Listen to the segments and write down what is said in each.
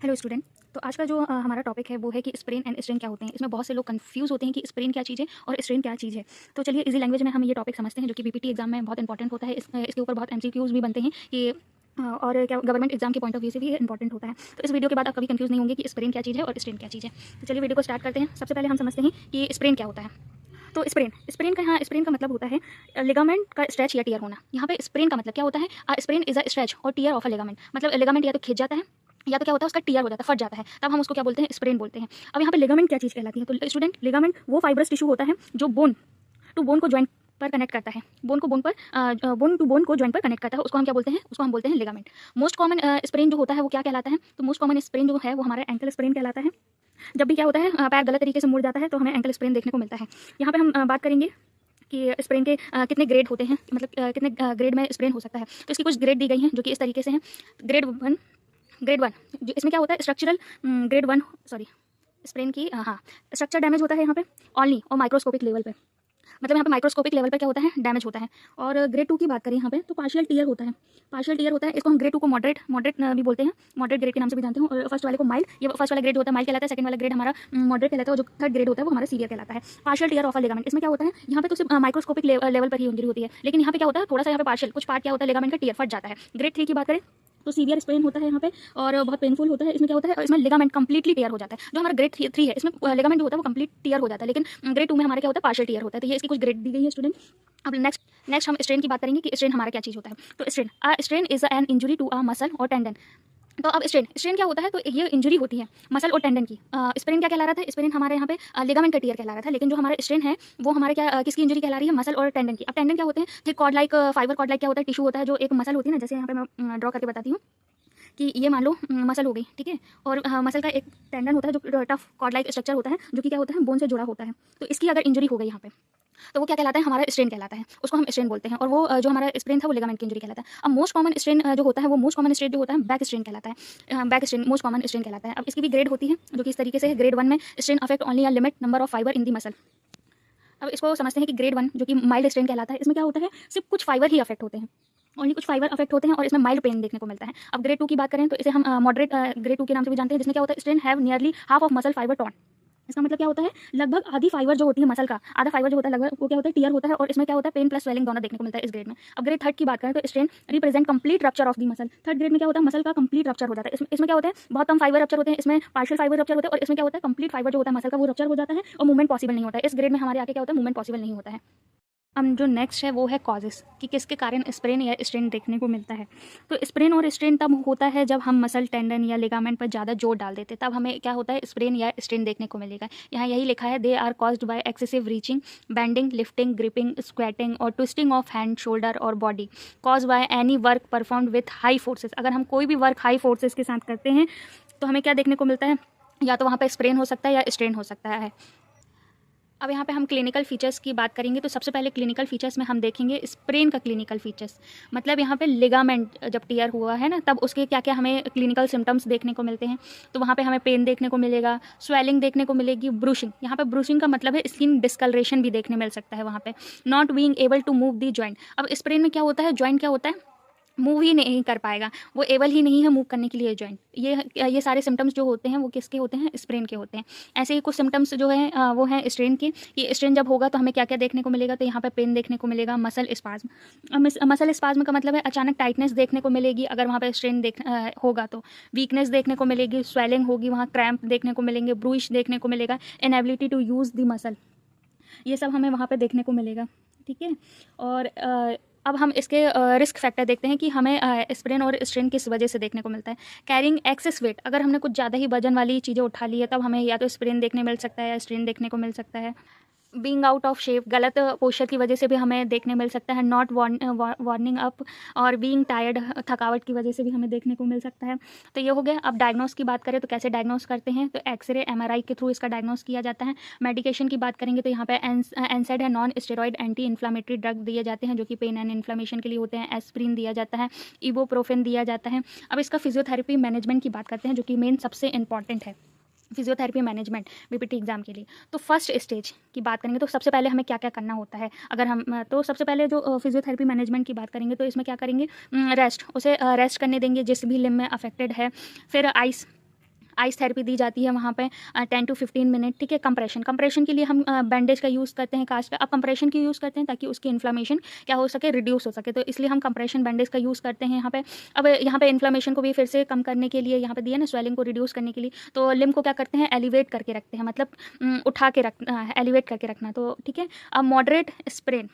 Hello student. तो आज का जो हमारा टॉपिक है वो है कि स्प्रेन एंड स्ट्रेन क्या होते हैं। इसमें बहुत से लोग कंफ्यूज होते हैं कि स्प्रेन क्या चीज़ है और स्ट्रेन क्या चीज़ है। तो चलिए इजी लैंग्वेज में हम ये टॉपिक समझते हैं जो कि बीपीटी एग्जाम में बहुत इंपॉर्टेंट होता है। इसके ऊपर बहुत एमसीक्यूज भी बनते हैं कि और क्या गवर्नमेंट एग्जाम के पॉइंट ऑफ व्यू से भी ये इंपॉर्टेंट होता है। तो इस वीडियो के बाद आप कभी कंफ्यूज नहीं होंगे कि स्प्रेन क्या चीज़ है और स्ट्रेन क्या चीज़ है। तो चलिए वीडियो को स्टार्ट करते हैं। सबसे पहले हम समझते हैं कि स्प्रेन क्या होता है। तो स्प्रेन का मतलब होता है लिगामेंट का स्ट्रेच या टियर होना। यहाँ पे स्प्रेन का मतलब क्या होता है, स्प्रेन इज अ स्ट्रेच और टियर ऑफ अ लिगामेंट। मतलब लिगामेंट या तो खिंच जाता है या तो क्या होता है उसका टियर हो जाता है, फट जाता है, तब हम उसको क्या बोलते हैं, स्प्रेन बोलते हैं। अब यहाँ पे लिगामेंट क्या चीज़ कहलाती है। तो स्टूडेंट, लिगामेंट वो फाइब्रस टिश्यू होता है जो बोन टू बोन को ज्वाइंट पर कनेक्ट करता है, बोन टू बोन को ज्वाइंट पर कनेक्ट करता है, उसको हम क्या बोलते हैं, उसको हम बोलते हैं लिगामेंट। मोस्ट कॉमन स्प्रेन जो होता है वो क्या कहलाता है, तो मोस्ट कॉमन स्प्रेन जो है वो हमारा एंकल स्प्रेन कहलाता है। जब भी क्या होता है पैर गलत तरीके से मुड़ जाता है तो हमें एंकल स्प्रेन देखने को मिलता है। यहाँ पे हम बात करेंगे कि स्प्रेन के कितने ग्रेड होते हैं, मतलब कितने ग्रेड में स्प्रेन हो सकता है। तो इसकी कुछ ग्रेड दी गई हैं जो कि इस तरीके से हैं। ग्रेड वन जो इसमें क्या होता है, structural grade one, sorry, sprain की हाँ, स्ट्रक्चर डैमेज होता है यहाँ पे ऑनली और माइक्रोस्कोपिक लेवल पे। मतलब यहाँ पे माइक्रोस्कोपिक लेवल पे क्या होता है, डैमेज होता है। और ग्रेड टू की बात करें यहाँ पे तो पार्शियल टियर होता है। पार्शियल टियर होता है, इसको हम ग्रेड टू को मॉडरेट मॉडरेट भी बोलते हैं, मॉडरेट ग्रेड के नाम से भी जानते हैं। और फर्स्ट वाले को माइल्ड, ये फर्स्ट वाला ग्रेड होता है माइल्ड कहलाता है। सेकंड वाला ग्रेड हमारा मॉडरेट कहलाता है और जो थर्ड ग्रेड होता है वो हमारा सीवियर कहलाता है। Partial tear of a ligament, इसमें क्या होता है, यहाँ पे तो सिर्फ माइक्रोस्कोपिक लेवल पर ही इंजरी होती है, लेकिन यहाँ पे क्या होता है, थोड़ा सा यहाँ पे पार्शियल कुछ पार्ट क्या होता है लिगामेंट का टियर फट जाता है। ग्रेड थ्री की बात करें तो सीवियर स्प्रेन होता है यहाँ पे और बहुत पेनफुल होता है। इसमें क्या होता है, इसमें लिगामेंट कंप्लीटली टियर हो जाता है। जो हमारा ग्रेड थ्री है इसमें लिगामेंट जो होता है वो कंप्लीट टियर हो जाता है, लेकिन ग्रेड टू में हमारा क्या होता है, पार्शियल टियर होता है। तो ये इसकी कुछ ग्रेड दी गई है स्टूडेंट। अब नेक्स्ट हम स्ट्रेन की बात करेंगे कि स्ट्रेन हमारा क्या चीज़ होता है। तो strain is an injury to a muscle और टेंडन। तो अब स्ट्रेन क्या होता है, तो ये इंजरी होती है मसल और टेंडन की। स्प्रेन क्या कहला रहा था, स्प्रेन हमारे यहाँ पे लिगामेंट का टियर कहला रहा था, लेकिन जो हमारा स्ट्रेन है वो हमारे क्या किसकी इंजरी कहला रही है, मसल और टेंडन की। अब टेंडन क्या होते हैं, जो cord like fibre cord like क्या होता है, टिश्यू होता है जो एक मसल होती है ना, जैसे यहाँ पे मैं ड्रॉ करके बताती हूँ कि ये मान लो मसल हो गई, ठीक है। और मसल का एक टेंडन होता है जो टफ कॉर्ड लाइक स्ट्रक्चर होता है जो कि क्या होता है, बोन से जुड़ा होता है। तो इसकी अगर इंजरी हो गई यहाँ पे तो वो क्या कहलाता है, हमारा स्ट्रेन कहलाता है, उसको हम स्ट्रेन बोलते हैं। और वो जो हमारा स्ट्रेन था वो लिगामेंट की इंजरी कहलाता है। अब मोस्ट कॉमन स्ट्रेन जो होता है, वो मोस्ट कॉमन स्ट्रेन जो होता है बैक स्ट्रेन कहलाता है। Back strain most common strain कहलाता है। अब इसकी भी ग्रेड होती है जो कि इस तरीके से है। ग्रेड वन में strain affect only a limit number of fibre in the muscle. अब इसको समझते हैं कि ग्रेड वन जो कि माइल्ड स्ट्रेन कहलाता है, इसमें क्या होता है, सिर्फ कुछ फाइबर ही अफेक्ट होते हैं, ओनली कुछ फाइबर अफेक्ट होते हैं और इसमें माइल्ड पेन देखने को मिलता है। अब ग्रेड टू की बात करें तो इसे हम मॉडरेट ग्रेड टू के नाम से भी जानते हैं, जिसमें क्या होता है, strain have nearly half of muscle fibre torn. इसका मतलब क्या होता है, लगभग आधी फाइबर जो होती है मसल का, आधा फाइबर जो होता है लगभग वो क्या होता है, टियर होता है। और इसमें क्या होता है, पेन प्लस स्वेलिंग दोनों देखने को मिलता है इस ग्रेड में। अब ग्रेड थर्ड की बात करें तो strain represent complete rupture of the muscle. Third grade में क्या होता है, मसल का कंप्लीट रप्चर हो जाता है। इसमें क्या होता है, बहुत कम फाइबर रप्चर होते हैं, इसमें पार्शियल फाइबर रप्चर होते हैं और इसमें क्या होता है, कंप्लीट फाइबर जो होता है मसल का वो रप्चर हो जाता है और मूवमेंट पॉसिबल नहीं होता है। इस ग्रेड में हमारे आगे क्या होता है, मूवमेंट पॉसिबल नहीं होता है। अब जो नेक्स्ट है वो है कॉजेस, कि किसके कारण स्प्रेन या स्ट्रेन देखने को मिलता है। तो स्प्रेन और स्ट्रेन तब होता है जब हम मसल टेंडन या लिगामेंट पर ज़्यादा जोर डाल देते, तब हमें क्या होता है, स्प्रेन या स्ट्रेन देखने को मिलेगा। यहाँ यही लिखा है, they are caused by excessive reaching, bending, lifting, gripping, squatting और ट्विस्टिंग ऑफ हैंड, शोल्डर और body, cause by any work performed with high forces. अगर हम कोई भी वर्क हाई फोर्सेस के साथ करते हैं तो हमें क्या देखने को मिलता है, या तो वहाँ पर स्प्रेन हो सकता है या स्ट्रेन हो सकता है। अब यहाँ पे हम क्लिनिकल फीचर्स की बात करेंगे। तो सबसे पहले क्लिनिकल फीचर्स में हम देखेंगे स्प्रेन का क्लिनिकल फीचर्स, मतलब यहाँ पे लिगामेंट जब टियर हुआ है ना, तब उसके क्या क्या हमें क्लिनिकल सिम्टम्स देखने को मिलते हैं। तो वहाँ पे हमें पेन देखने को मिलेगा, स्वेलिंग देखने को मिलेगी, ब्रूशिंग, यहाँ पे ब्रूशिंग का मतलब है स्किन डिस्कलरेशन भी देखने मिल सकता है वहाँ पे, not being able to move the joint. अब स्प्रेन में क्या होता है, जॉइंट क्या होता है, मूव ही नहीं कर पाएगा, वो एबल ही नहीं है मूव करने के लिए जॉइंट। ये सारे सिम्टम्स जो होते हैं वो किसके होते हैं, स्प्रेन के होते हैं। ऐसे ही कुछ सिम्टम्स जो है वो हैं स्ट्रेन के। ये स्ट्रेन जब होगा तो हमें क्या क्या देखने को मिलेगा, तो यहाँ पे पेन देखने को मिलेगा, मसल स्पाज्म। मसल स्पाज्म का मतलब है अचानक टाइटनेस देखने को मिलेगी अगर वहाँ पे स्ट्रेन होगा तो, वीकनेस देखने को मिलेगी, स्वेलिंग होगी, वहाँ क्रैम्प देखने को मिलेंगे, ब्रूइश देखने को मिलेगा, inability to use the muscle, ये सब हमें वहाँ पे देखने को मिलेगा, ठीक है। और अब हम इसके रिस्क फैक्टर देखते हैं कि हमें स्प्रेन और स्ट्रेन किस वजह से देखने को मिलता है। कैरिंग एक्सेस वेट, अगर हमने कुछ ज़्यादा ही वजन वाली चीज़ें उठा ली है तब हमें या तो स्प्रेन देखने मिल सकता है या स्ट्रेन देखने को मिल सकता है। बीइंग आउट ऑफ शेप, गलत पोस्चर की वजह से भी हमें देखने मिल सकता है। नॉट वार्निंग अप और बीइंग टायर्ड, थकावट की वजह से भी हमें देखने को मिल सकता है। तो ये हो गया। अब डायग्नोस की बात करें तो कैसे डायग्नोस करते हैं, तो एक्सरे एमआरआई के थ्रू इसका डायग्नोस किया जाता है। मेडिकेशन की बात करेंगे तो यहाँ पे एनसाइड है, non steroid anti inflammatory drug दिए जाते हैं जो कि पेन एंड इन्फ्लामेशन के लिए होते हैं। एस्प्रिन दिया जाता है, इबोप्रोफेन दिया जाता है। अब इसका फिजियोथेरेपी मैनेजमेंट की बात करते हैं जो कि मेन सबसे इंपॉर्टेंट है, फिजियोथेरेपी मैनेजमेंट बीपीटी एग्जाम के लिए। तो फर्स्ट स्टेज की बात करेंगे तो सबसे पहले हमें क्या क्या करना होता है, अगर हम तो सबसे पहले जो फिजियोथेरेपी मैनेजमेंट की बात करेंगे तो इसमें क्या करेंगे, रेस्ट, उसे रेस्ट करने देंगे जिस भी लिम्ब में अफेक्टेड है। फिर आइस आइस थेरेपी दी जाती है वहाँ पे 10 टू 15 मिनट, ठीक है। कंप्रेशन के लिए हम बैंडेज का यूज़ करते हैं, कास्ट का। अब कंप्रेशन क्यों यूज़ करते हैं? ताकि उसकी इन्फ्लेमेशन क्या हो सके, रिड्यूस हो सके, तो इसलिए हम कंप्रेशन बैंडेज का यूज़ करते हैं यहाँ पे। अब यहाँ पे इन्फ्लेमेशन को भी फिर से कम करने के लिए, यहाँ पे दिया ना स्वेलिंग को रिड्यूस करने के लिए, तो लिम्ब को क्या करते हैं, एलिवेट करके रखते हैं, मतलब उठा के रखना, एलिवेट करके रखना, तो ठीक है। अब moderate sprain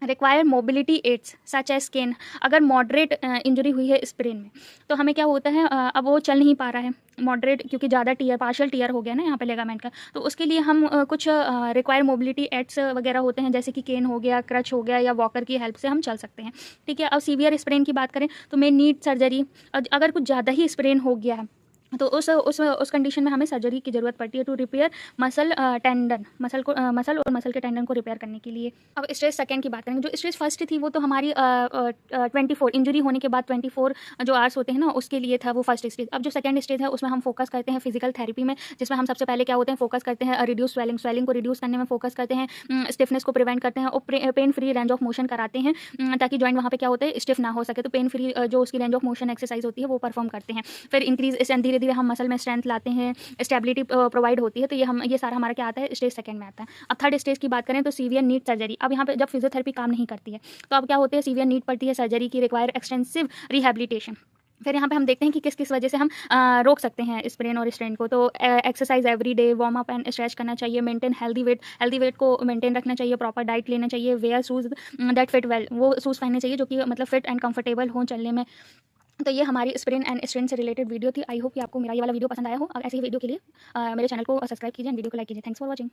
require mobility aids such as cane. अगर मॉडरेट इंजरी हुई है स्प्रेन में, तो हमें क्या होता है, अब वो चल नहीं पा रहा है मॉडरेट, क्योंकि ज़्यादा टीयर, पार्शियल टीयर हो गया ना यहाँ पे लेगामेंट का, तो उसके लिए हम कुछ रिक्वायर मोबिलिटी एड्स वगैरह होते हैं, जैसे कि केन हो गया, क्रच हो गया, या वॉकर की हेल्प से हम चल सकते हैं, ठीक है। अब सीवियर स्प्रेन की बात करें तो मे नीड सर्जरी। अगर कुछ ज़्यादा ही स्प्रेन हो गया है तो उस कंडीशन में हमें सर्जरी की ज़रूरत पड़ती है to repair muscle tendon, muscle और मसल के टेंडन को रिपेयर करने के लिए। अब स्टेज सेकंड की बात करेंगे। जो स्टेज फर्स्ट थी वो तो हमारी 24 इंजरी होने के बाद 24 जो आवर्स होते हैं ना, उसके लिए था वो फर्स्ट स्टेज। अब जो सेकंड स्टेज है उसमें हम फोकस करते हैं फिजिकल थेरेपी में, जिसमें हम सबसे पहले क्या होते हैं, फोकस करते हैं रिड्यूस स्वेलिंग को रिड्यूस करने में फोकस करते हैं, स्टिफनेस को प्रिवेंट करते हैं और pain free range of motion कराते हैं, ताकि जॉइंट वहाँ पे क्या होता है, स्टिफ ना हो सके, तो पेन फ्री जो उसकी रेंज ऑफ मोशन एक्सरसाइज होती है वो परफॉर्म करते हैं। फिर इंक्रीज धीरे धीरे हम मसल में स्ट्रेंथ लाते हैं, स्टेबिलिटी प्रोवाइड होती है, तो ये सारा हमारा क्या आता है, स्टेज सेकंड में आता है। अब थर्ड स्टेज की बात करें तो सीवियर नीड सर्जरी। अब यहाँ पे जब फिजियोथेरेपी काम नहीं करती है तो अब क्या होती है, सीवियर नीड पड़ती है सर्जरी की, रिक्वायर एक्सटेंसिव रिहेबिलिटेशन। फिर यहाँ पे हम देखते हैं कि किस किस वजह से हम रोक सकते हैं स्प्रेन और स्ट्रेन को। तो exercise every day, warm up and stretch करना चाहिए, मेंटेन हेल्दी वेट को मेंटेन रखना चाहिए, प्रॉपर डाइट लेना चाहिए, where shoes that fit well, वो शूज़ पहनने चाहिए जो कि मतलब फिट एंड कंफर्टेबल हों चलने में। तो ये हमारी स्प्रेन एंड स्ट्रेन से रिलेटेड वीडियो थी। आई होप कि आपको मेरा ये वाला वीडियो पसंद आया हो। अब ऐसे ही वीडियो के लिए मेरे चैनल को सब्सक्राइब कीजिए एंड वीडियो को लाइक कीजिए। Thanks for watching.